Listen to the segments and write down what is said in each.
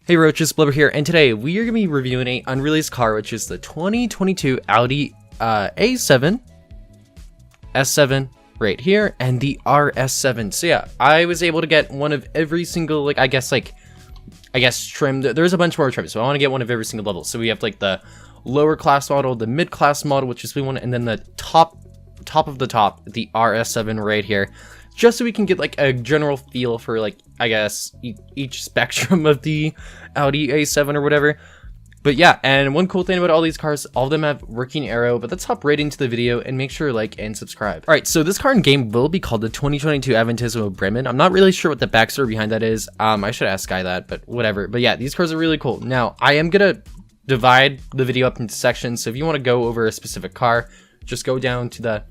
Hey Roaches, Blubber here, and today we are going to be reviewing a unreleased car, which is the 2022 Audi A7, S7 right here, and the RS7. So yeah, I was able to get one of every single, I guess trim. There's a bunch more trims, so I want to get one of every single level. So we have like the lower class model, the mid class model, which is we want, and then the top of the top, the RS7 right here. Just so we can get like a general feel for I guess each spectrum of the Audi A7 or whatever. But yeah, and one cool thing about all these cars, all of them have working aero. But let's hop right into the video and make sure to like and subscribe. All right, so this car in game will be called the 2022 Aventismo Bremen. I'm not really sure what the backstory behind that is. I should ask Sky that, but whatever. But yeah, these cars are really cool. Now I am gonna divide the video up into sections. So if you want to go over a specific car, just go down to the,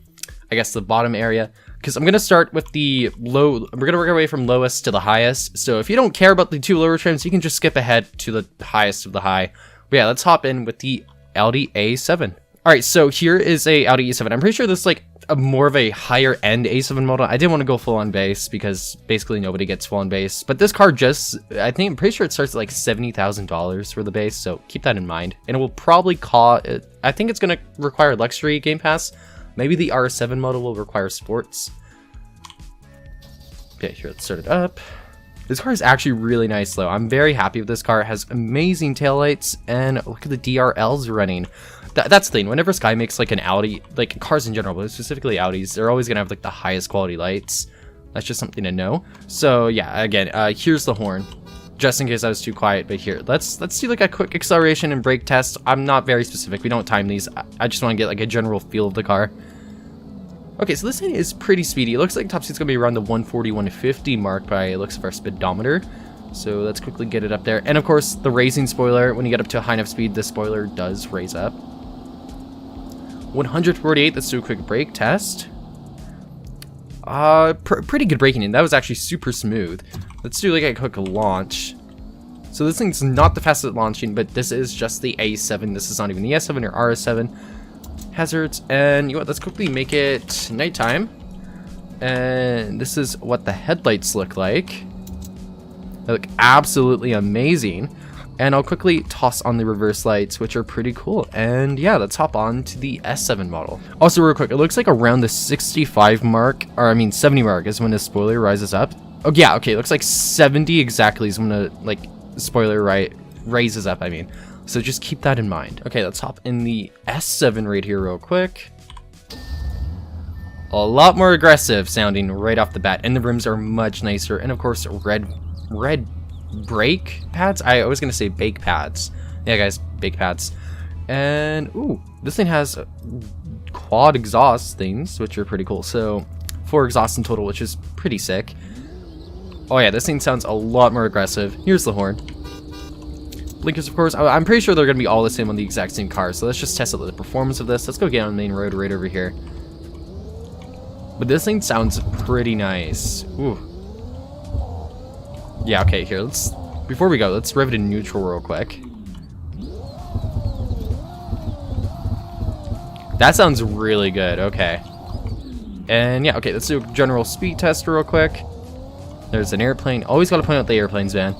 I guess, the bottom area. Because I'm going to start with the low, we're going to work our way from lowest to the highest. So if you don't care about the two lower trims, you can just skip ahead to the highest of the high. But yeah, let's hop in with the Audi A7. All right, so here is a Audi A7. I'm pretty sure this is like a more of a higher end A7 model. I didn't want to go full on base because basically nobody gets full on base. But this car just, I'm pretty sure it starts at like $70,000 for the base. So keep that in mind. And it will probably cost, I think it's going to require luxury Game Pass. Maybe the RS7 model will require sports. Okay, here, let's start it up. This car is actually really nice, though. I'm very happy with this car. It has amazing taillights, and look at the DRLs running. That's the thing. Whenever Sky makes like an Audi, like cars in general, but specifically Audis, they're always gonna have like the highest quality lights. That's just something to know. So yeah, again, here's the horn. Just in case I was too quiet, but here, let's do like a quick acceleration and brake test. I'm not very specific. We don't time these. I just want to get like a general feel of the car. Okay, so this thing is pretty speedy. It looks like top speed's gonna be around the 140, 150 mark by the looks of our speedometer. So let's quickly get it up there. And of course, the raising spoiler, when you get up to a high enough speed, the spoiler does raise up. 148, let's do a quick brake test. Pretty good braking in. That was actually super smooth. Let's do like a quick launch. So this thing's not the fastest at launching, but this is just the A7. This is not even the S7 or RS7. Hazards, and you know what, let's quickly make it nighttime. And this is what the headlights look like. They look absolutely amazing. And I'll quickly toss on the reverse lights, which are pretty cool. And yeah, let's hop on to the S7 model. Also real quick, it looks like around the 65 mark, or I mean 70 mark is when the spoiler rises up. Oh yeah, okay, it looks like 70 exactly is when the spoiler raises up, I mean. So just keep that in mind. Okay, let's hop in the S7 right here real quick. A lot more aggressive sounding right off the bat, and the rims are much nicer. And of course, red brake pads. I was gonna say bake pads. Yeah, guys, bake pads. And ooh, this thing has quad exhaust things, which are pretty cool. So 4 exhausts in total, which is pretty sick. Oh yeah, this thing sounds a lot more aggressive. Here's the horn. Blinkers, of course. I'm pretty sure they're going to be all the same on the exact same car. So let's just test out the performance of this. Let's go get on the main road right over here. But this thing sounds pretty nice. Ooh. Yeah, okay, here. Before we go, let's rev it in neutral real quick. That sounds really good. Okay. And yeah, okay, let's do a general speed test real quick. There's an airplane. Always got to point out the airplanes, man.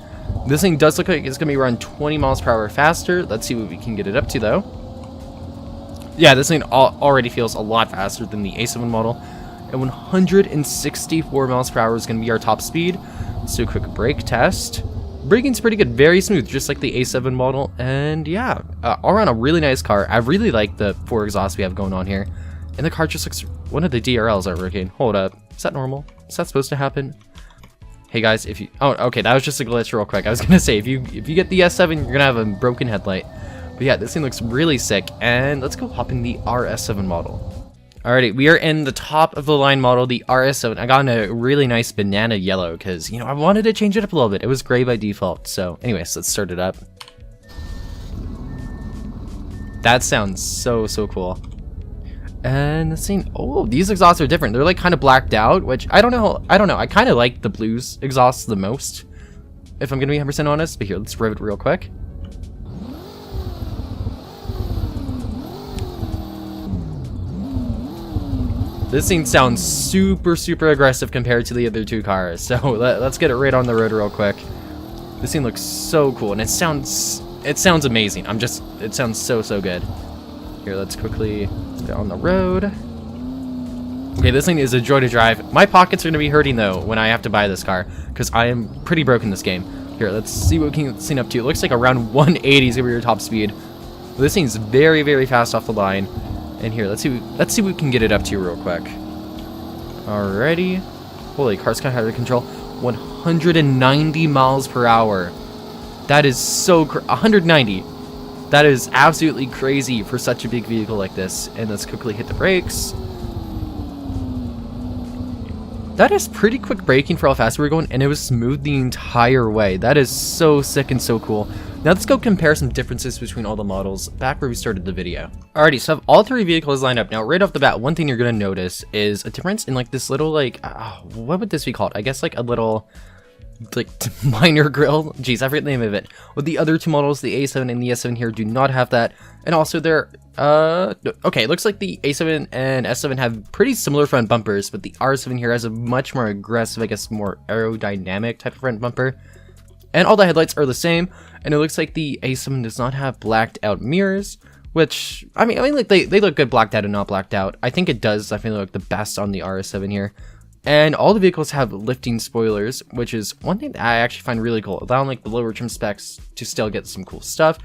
This thing does look like it's going to be around 20 miles per hour faster. Let's see what we can get it up to, though. Yeah, this thing already feels a lot faster than the A7 model. And 164 miles per hour is going to be our top speed. Let's do a quick brake test. Braking's pretty good, very smooth, just like the A7 model. And yeah, all around a really nice car. I really like the 4 exhausts we have going on here. And the car just looks, one of the DRLs are working. Hold up, is that normal? Is that supposed to happen? Hey guys, if you, oh, okay, that was just a glitch real quick. I was gonna say, if you get the S7, you're gonna have a broken headlight. But yeah, this thing looks really sick. And let's go hop in the RS7 model. Alrighty, we are in the top of the line model, the RS7. I got a really nice banana yellow because, you know, I wanted to change it up a little bit. It was gray by default. So anyways, let's start it up. That sounds so cool. And the scene, oh, these exhausts are different. They're like kind of blacked out, which I don't know. I kind of like the blues exhausts the most, if I'm gonna be 100% honest. But here, let's rev it real quick. This thing sounds super aggressive compared to the other two cars. So let's get it right on the road real quick. This thing looks so cool, and it sounds amazing. It sounds so good. Here, let's quickly get on the road. Okay, this thing is a joy to drive. My pockets are gonna be hurting though when I have to buy this car, because I am pretty broke in this game. Here, let's see what we can get up to. It looks like around 180 is gonna be your top speed. This thing's very fast off the line. And here, let's see what we can get it up to real quick. Alrighty. Holy, car's kind of out of control. 190 miles per hour. That is so 190. That is absolutely crazy for such a big vehicle like this. And let's quickly hit the brakes. That is pretty quick braking for how fast we were going, and it was smooth the entire way. That is so sick and so cool. Now let's go compare some differences between all the models back where we started the video. Alrighty, so I have all three vehicles lined up. Now right off the bat, one thing you're gonna notice is a difference in like this little like, what would this be called? I guess like a little like minor grill. Jeez, I forget the name of it. With the other two models, the A7 and the S7 here do not have that. And also they're, okay, it looks like the A7 and S7 have pretty similar front bumpers, but the R7 here has a much more aggressive, I guess more aerodynamic type of front bumper. And all the headlights are the same, and it looks like the A7 does not have blacked out mirrors, which, I mean like they look good blacked out and not blacked out. I think it does definitely look the best on the RS7 here. And all the vehicles have lifting spoilers, which is one thing that I actually find really cool, allowing like the lower trim specs to still get some cool stuff.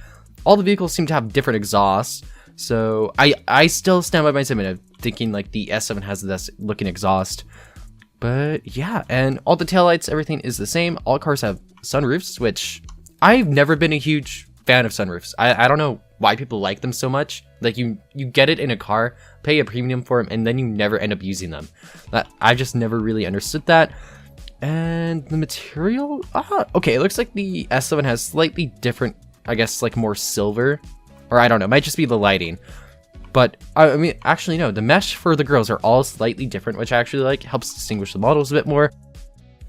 All the vehicles seem to have different exhausts, so I still stand by my statement of thinking like the S7 has the best looking exhaust. But yeah, and all the taillights, everything is the same. All cars have sunroofs, which I've never been a huge fan of sunroofs. I don't know why people like them so much. Like you get it in a car, pay a premium for them, and then you never end up using them. I just never really understood that. And the material, okay, it looks like the S7 has slightly different, I guess like more silver, or I don't know, it might just be the lighting. But I mean, actually no, the mesh for the grills are all slightly different, which actually like helps distinguish the models a bit more.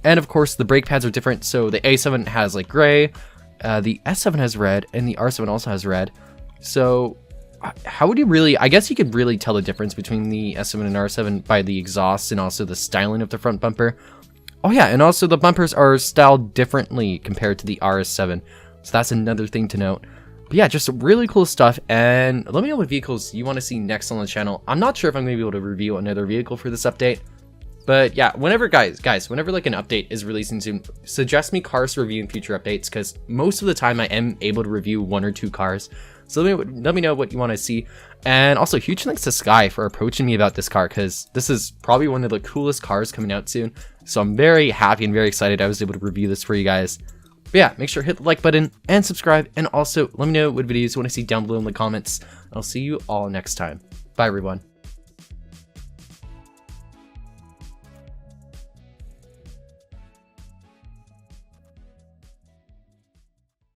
And of course the brake pads are different. So the A7 has like gray, the S7 has red, and the R7 also has red. So how would you really, I guess you could really tell the difference between the S7 and R7 by the exhaust and also the styling of the front bumper. Oh yeah, and also the bumpers are styled differently compared to the RS7. So that's another thing to note. But yeah, just really cool stuff, and let me know what vehicles you want to see next on the channel. I'm not sure if I'm going to be able to review another vehicle for this update. But yeah, whenever guys, whenever like an update is releasing soon, suggest me cars to review in future updates, because most of the time I am able to review 1 or 2 cars. So let me know what you want to see. And also huge thanks to Sky for approaching me about this car, because this is probably one of the coolest cars coming out soon. So I'm very happy and very excited I was able to review this for you guys. But yeah, make sure to hit the like button and subscribe, and also let me know what videos you want to see down below in the comments. I'll see you all next time. Bye everyone.